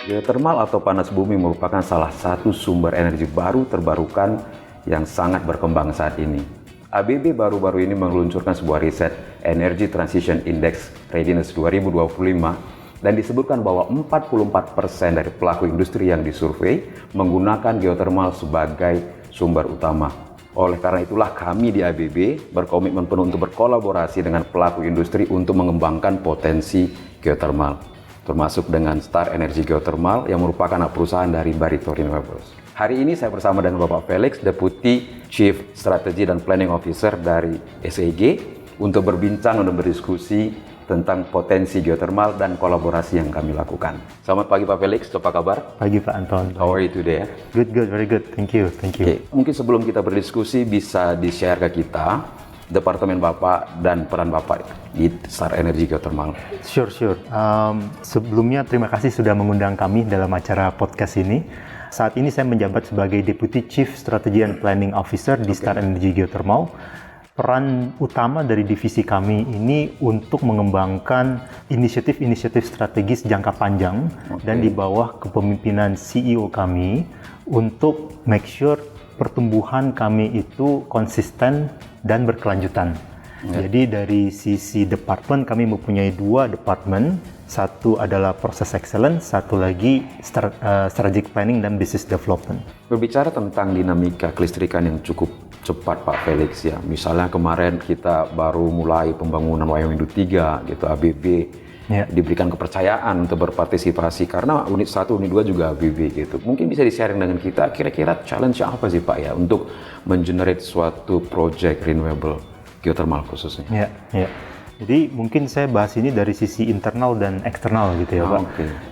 Geothermal atau panas bumi merupakan salah satu sumber energi baru terbarukan yang sangat berkembang saat ini. ABB baru-baru ini meluncurkan sebuah riset Energy Transition Index Readiness 2025 dan disebutkan bahwa 44% dari pelaku industri yang disurvei menggunakan geothermal sebagai sumber utama. Oleh karena itulah kami di ABB berkomitmen penuh untuk berkolaborasi dengan pelaku industri untuk mengembangkan potensi geothermal, termasuk dengan Star Energy Geothermal yang merupakan perusahaan dari Barito Renewables. Hari ini saya bersama dengan Bapak Felix, Deputy Chief Strategy dan Planning Officer dari SEG, untuk berbincang dan berdiskusi tentang potensi geothermal dan kolaborasi yang kami lakukan. Selamat pagi Pak Felix, apa kabar? Pagi Pak Anton. How are you today? Good, very good. Thank you. Okay. Mungkin sebelum kita berdiskusi bisa di-share ke kita Departemen Bapak dan peran Bapak di Star Energy Geothermal. Sure. Sebelumnya terima kasih sudah mengundang kami dalam acara podcast ini. Saat ini saya menjabat sebagai Deputy Chief Strategy and Planning Officer di Star Energy Geothermal. Peran utama dari divisi kami ini untuk mengembangkan inisiatif-inisiatif strategis jangka panjang dan di bawah kepemimpinan CEO kami untuk make sure pertumbuhan kami itu konsisten dan berkelanjutan. Jadi dari sisi departemen kami mempunyai 2 departemen, satu adalah Process Excellence, satu lagi Strategic Planning dan Business Development. Berbicara tentang dinamika kelistrikan yang cukup cepat Pak Felix ya, misalnya kemarin kita baru mulai pembangunan Wayang-Windu 3 gitu, ABB diberikan kepercayaan untuk berpartisipasi karena unit 1, unit 2 juga ABB gitu. Mungkin bisa di-sharing dengan kita kira-kira challenge apa sih Pak ya untuk mengenerate suatu project renewable geothermal khususnya? Ya. Jadi mungkin saya bahas ini dari sisi internal dan eksternal gitu ya Pak.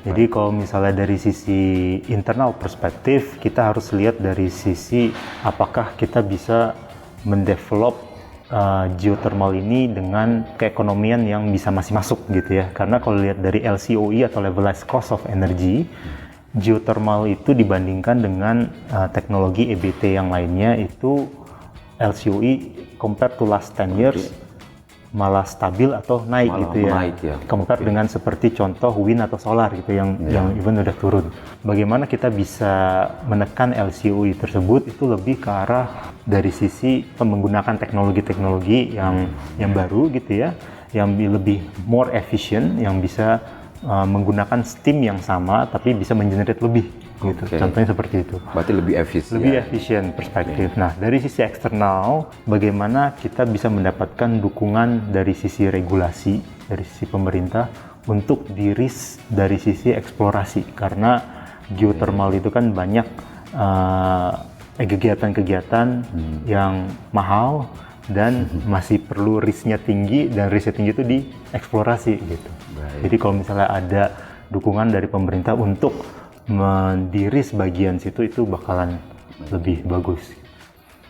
Jadi kalau misalnya dari sisi internal perspektif, kita harus lihat dari sisi apakah kita bisa mendevelop geothermal ini dengan keekonomian yang bisa masih masuk gitu ya. Karena kalau lihat dari LCOE atau Levelized Cost of Energy, geothermal itu dibandingkan dengan teknologi EBT yang lainnya itu LCOE compared to last 10 years malah stabil atau naik gitu ya. Compare dengan seperti contoh wind atau solar gitu yang even udah turun. Bagaimana kita bisa menekan LCOE tersebut itu lebih ke arah dari sisi menggunakan teknologi-teknologi yang baru gitu ya, yang lebih more efficient, yang bisa menggunakan steam yang sama tapi bisa mengenerate lebih gitu. Contohnya seperti itu. Berarti lebih efisien. Lebih efisien perspektif. Nah, dari sisi eksternal, bagaimana kita bisa mendapatkan dukungan dari sisi regulasi, dari sisi pemerintah untuk di-risk dari sisi eksplorasi. Karena geothermal itu kan banyak kegiatan-kegiatan yang mahal dan masih perlu risknya tinggi, dan risknya tinggi itu di eksplorasi gitu. Jadi kalau misalnya ada dukungan dari pemerintah untuk mendiris bagian situ, itu bakalan lebih bagus.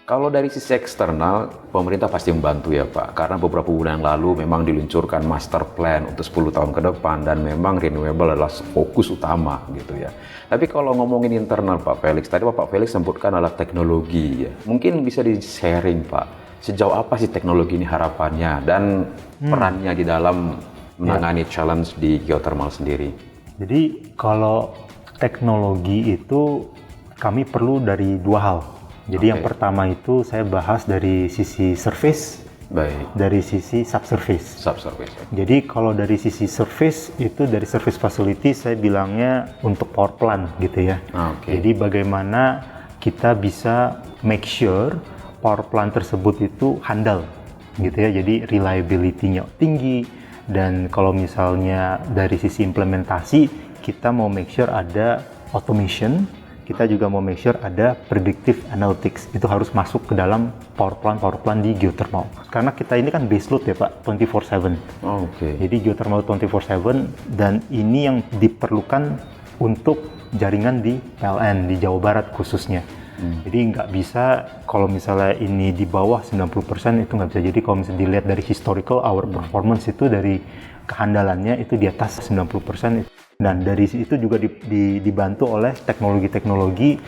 Kalau dari sisi eksternal, pemerintah pasti membantu ya Pak, karena beberapa bulan yang lalu memang diluncurkan master plan untuk 10 tahun ke depan dan memang renewable adalah fokus utama gitu ya. Tapi kalau ngomongin internal Pak Felix, tadi Pak Felix sebutkan adalah teknologi ya. Mungkin bisa di-sharing Pak, sejauh apa sih teknologi ini harapannya dan perannya di dalam menangani challenge di geothermal sendiri? Jadi kalau teknologi itu kami perlu dari 2 hal. Jadi yang pertama itu saya bahas dari sisi surface, dari sisi subsurface. Jadi kalau dari sisi surface itu dari surface facility saya bilangnya untuk power plant gitu ya. Jadi bagaimana kita bisa make sure power plant tersebut itu handal gitu ya. Jadi reliability-nya tinggi, dan kalau misalnya dari sisi implementasi kita mau make sure ada automation, kita juga mau make sure ada predictive analytics. Itu harus masuk ke dalam power plant di geothermal. Karena kita ini kan base load ya Pak, 24/7. Jadi geothermal 24/7, dan ini yang diperlukan untuk jaringan di PLN, di Jawa Barat khususnya. Jadi nggak bisa kalau misalnya ini di bawah 90% itu nggak bisa. Jadi kalau misalnya dilihat dari historical, our performance itu dari kehandalannya itu di atas 90%. Dan dari itu juga dibantu oleh teknologi-teknologi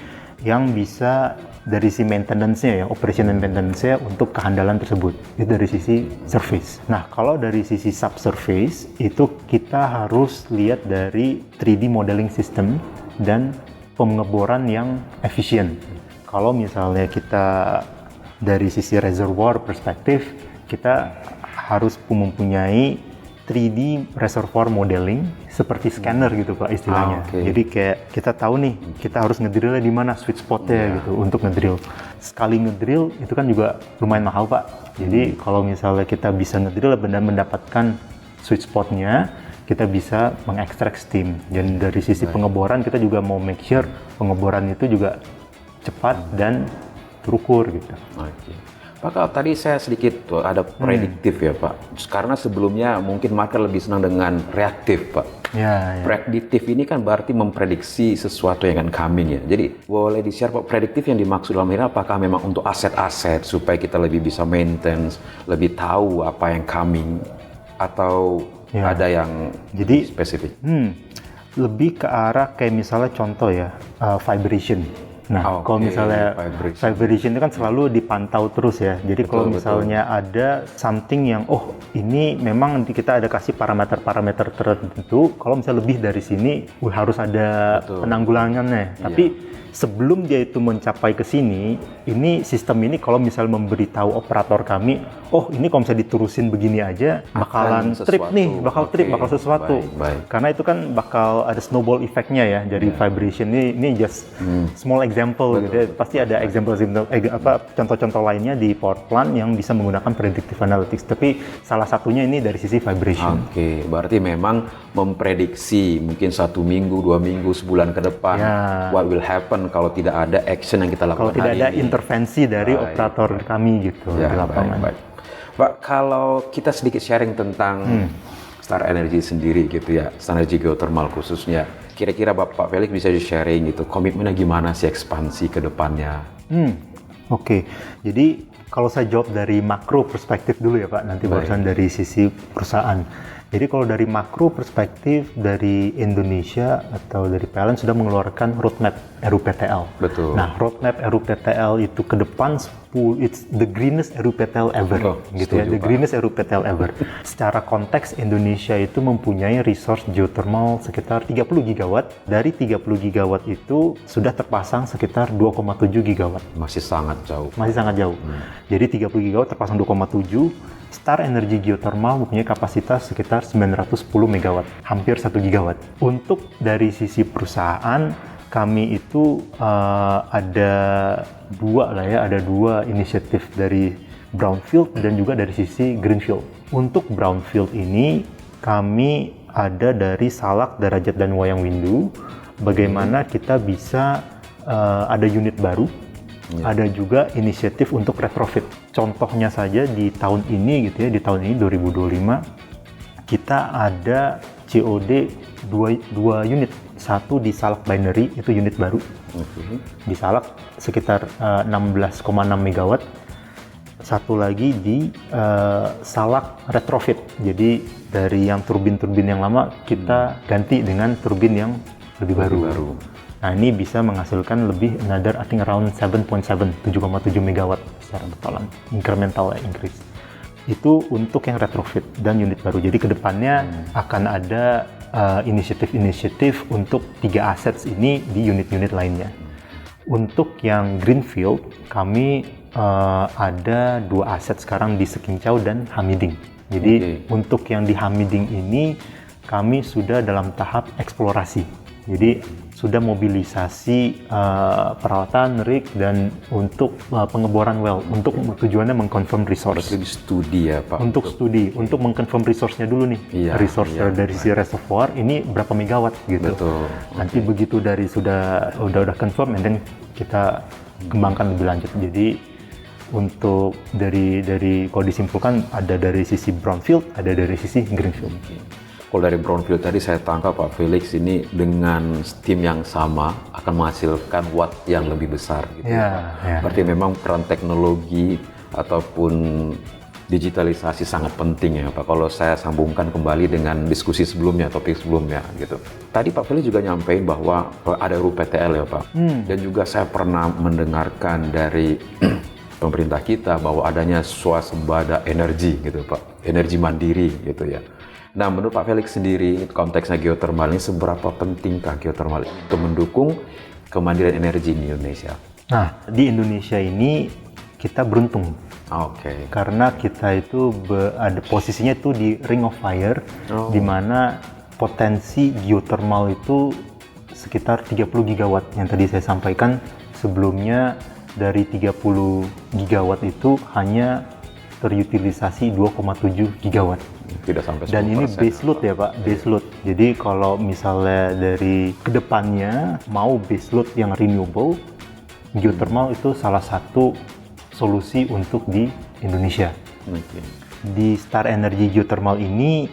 yang bisa dari si maintenance-nya ya, operation and maintenance-nya untuk kehandalan tersebut. Itu dari sisi surface. Nah, kalau dari sisi subsurface itu kita harus lihat dari 3D modeling system dan pengeboran yang efisien. Kalau misalnya kita dari sisi reservoir perspektif, kita harus mempunyai 3D reservoir modeling seperti scanner gitu Pak istilahnya. Jadi kayak kita tahu nih, kita harus ngedrillnya di mana sweet spotnya gitu untuk ngedrill. Sekali ngedrill itu kan juga lumayan mahal Pak. Jadi kalau misalnya kita bisa ngedrill dan mendapatkan sweet spotnya, kita bisa mengekstrak steam. Dan dari sisi pengeboran kita juga mau make sure pengeboran itu juga cepat dan terukur gitu. Pak, kalau tadi saya sedikit tuh ada prediktif ya Pak, karena sebelumnya mungkin market lebih senang dengan reaktif Pak. Ya. Prediktif ini kan berarti memprediksi sesuatu yang akan coming ya. Jadi boleh di-share Pak, prediktif yang dimaksud dalam ini apakah memang untuk aset-aset supaya kita lebih bisa maintenance, lebih tahu apa yang coming, atau ada yang jadi spesifik? Lebih ke arah kayak misalnya contoh ya, vibration. Nah, kalau misalnya vibration itu kan selalu dipantau terus ya. Jadi kalau misalnya ada something yang ini memang kita ada kasih parameter-parameter tertentu, kalau misalnya lebih dari sini harus ada penanggulangannya. Tapi sebelum dia itu mencapai ke sini, ini sistem ini kalau misalnya memberitahu operator kami, ini kalau misalnya diterusin begini aja bakalan trip nih, bakal sesuatu. Karena itu kan bakal ada snowball effect-nya ya dari vibration ini just small example gitu ya. Pasti ada contoh-contoh lainnya di power plant yang bisa menggunakan predictive analytics, tapi salah satunya ini dari sisi vibration. Berarti memang memprediksi mungkin 1 minggu, 2 minggu, sebulan ke depan what will happen kalau tidak ada action yang kita lakukan. Kalau tidak ada intervensi dari operator kami gitu di lapangan. Pak, kalau kita sedikit sharing tentang Star Energy sendiri gitu ya, Star Energy Geothermal khususnya, kira-kira Bapak Felix bisa sharing gitu, komitmennya gimana sih ekspansi ke depannya? Jadi kalau saya jawab dari makro perspektif dulu ya Pak, nanti barusan dari sisi perusahaan. Jadi kalau dari makro perspektif dari Indonesia atau dari PLN sudah mengeluarkan roadmap RUPTL. Betul. Nah, roadmap RUPTL itu ke depan it's the greenest RUPTL ever, gitu ya, the greenest RUPTL ever. Secara konteks Indonesia itu mempunyai resource geothermal sekitar 30 gigawatt. Dari 30 gigawatt itu sudah terpasang sekitar 2,7 gigawatt. Masih sangat jauh. Jadi 30 gigawatt terpasang 2,7. Star Energy Geothermal mempunyai kapasitas sekitar 910 megawatt, hampir 1 gigawatt. Untuk dari sisi perusahaan, kami itu ada dua inisiatif dari brownfield dan juga dari sisi greenfield. Untuk brownfield ini, kami ada dari Salak, Darajat, dan Wayang Windu, bagaimana kita bisa ada unit baru. Ada juga inisiatif untuk retrofit. Contohnya saja di tahun ini gitu ya, di tahun ini 2025 kita ada COD 2 unit. Satu di Salak Binary, itu unit baru. Di Salak sekitar 16,6 megawatt. Satu lagi di Salak retrofit. Jadi dari yang turbin-turbin yang lama kita ganti dengan turbin yang lebih baru. Nah, ini bisa menghasilkan lebih another I think around 7.7 megawatt secara totalan, incremental increase. Itu untuk yang retrofit dan unit baru. Jadi kedepannya akan ada inisiatif-inisiatif untuk 3 assets ini di unit-unit lainnya. Untuk yang greenfield, kami ada 2 aset sekarang di Sekincau dan Hamiding. Jadi untuk yang di Hamiding ini kami sudah dalam tahap eksplorasi. Jadi sudah mobilisasi peralatan, rig, dan untuk pengeboran well, untuk tujuannya mengkonfirm resource. Berarti studi ya Pak? Untuk studi, untuk mengkonfirm resource-nya dulu nih. Resource dari si reservoir ini berapa megawatt gitu. Betul. Nanti begitu dari sudah confirm, and then kita kembangkan lebih lanjut. Jadi untuk dari kalau disimpulkan ada dari sisi brownfield, ada dari sisi greenfield. Kalau dari brownfield tadi saya tangkap Pak Felix ini dengan tim yang sama akan menghasilkan watt yang lebih besar gitu. Berarti memang peran teknologi ataupun digitalisasi sangat penting ya Pak. Kalau saya sambungkan kembali dengan diskusi sebelumnya, topik sebelumnya gitu. Tadi Pak Felix juga nyampein bahwa ada RUPTL ya Pak. Dan juga saya pernah mendengarkan dari pemerintah kita bahwa adanya swasembada energi gitu Pak. Energi mandiri gitu ya. Nah menurut Pak Felix sendiri konteksnya geothermal ini seberapa pentingkah geothermal ini untuk mendukung kemandirian energi di Indonesia? Nah di Indonesia ini kita beruntung. Oke. Karena kita itu ada posisinya itu di Ring of Fire, di mana potensi geothermal itu sekitar 30 gigawatt yang tadi saya sampaikan. Sebelumnya dari 30 gigawatt itu hanya terutilisasi 2,7 gigawatt. Tidak sampai 10%. Dan ini baseload ya Pak, baseload. Jadi kalau misalnya dari kedepannya mau baseload yang renewable, geothermal itu salah satu solusi untuk di Indonesia. Okay. Di Star Energy Geothermal ini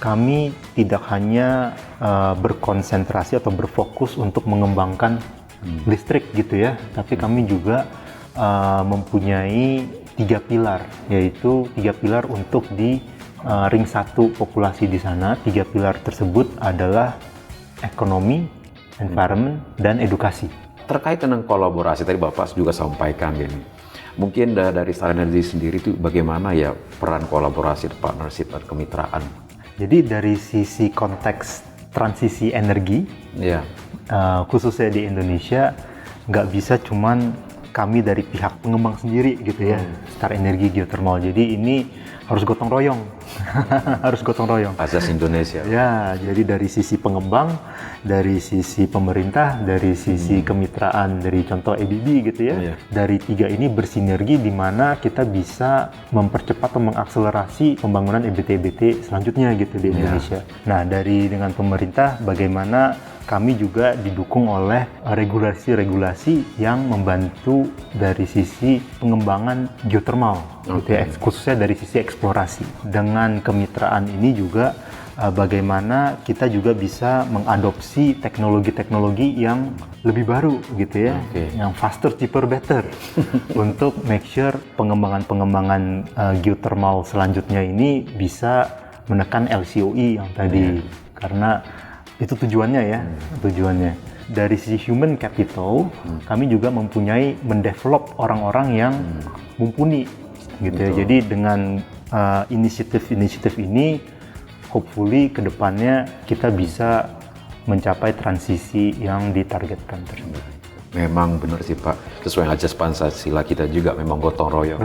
kami tidak hanya berkonsentrasi atau berfokus untuk mengembangkan listrik gitu ya, tapi kami juga mempunyai 3 pilar, yaitu 3 pilar untuk di ring 1 populasi di sana. 3 pilar tersebut adalah ekonomi, environment, dan edukasi. Terkait dengan kolaborasi, tadi Bapak juga sampaikan gini. Mungkin dari Star Energy sendiri itu bagaimana ya peran kolaborasi, partnership, dan kemitraan? Jadi dari sisi konteks transisi energi, khususnya di Indonesia, nggak bisa cuman kami dari pihak pengembang sendiri gitu ya, Star Energy Geothermal. Jadi ini harus gotong royong, harus gotong royong. Asas Indonesia. Ya, jadi dari sisi pengembang, dari sisi pemerintah, dari sisi kemitraan, dari contoh ABB gitu ya. Dari 3 ini bersinergi di mana kita bisa mempercepat atau mengakselerasi pembangunan EBT-EBT selanjutnya gitu di Indonesia. Nah, dengan pemerintah bagaimana kami juga didukung oleh regulasi-regulasi yang membantu dari sisi pengembangan geothermal, gitu ya, khususnya dari sisi eksplorasi. Dengan kemitraan ini juga bagaimana kita juga bisa mengadopsi teknologi-teknologi yang lebih baru gitu ya, yang faster, cheaper, better untuk make sure pengembangan-pengembangan geothermal selanjutnya ini bisa menekan LCOE yang tadi, karena itu tujuannya ya, tujuannya. Dari sisi human capital, kami juga mempunyai mendevelop orang-orang yang mumpuni gitu ya. Jadi dengan inisiatif-inisiatif ini, hopefully kedepannya kita bisa mencapai transisi yang ditargetkan tersebut. Memang benar sih Pak, sesuai ajas Pancasila kita juga memang gotong royong.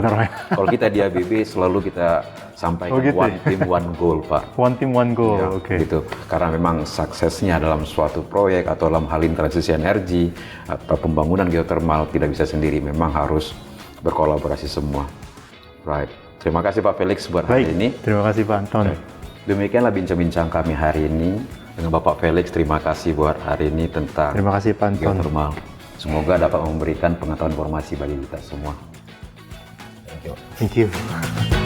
Kalau kita di ABB selalu kita sampaikan one team one goal Pak. One team one goal, ya, gitu. Karena memang suksesnya dalam suatu proyek atau dalam hal transisi energi atau pembangunan geothermal tidak bisa sendiri, memang harus berkolaborasi semua. Right. Terima kasih Pak Felix buat hari ini. Terima kasih Pak Anton. Demikianlah bincang-bincang kami hari ini dengan Bapak Felix. Terima kasih buat hari ini tentang terima kasih Pak Anton. Geothermal. Semoga dapat memberikan pengetahuan informasi bagi kita semua. Thank you. Thank you.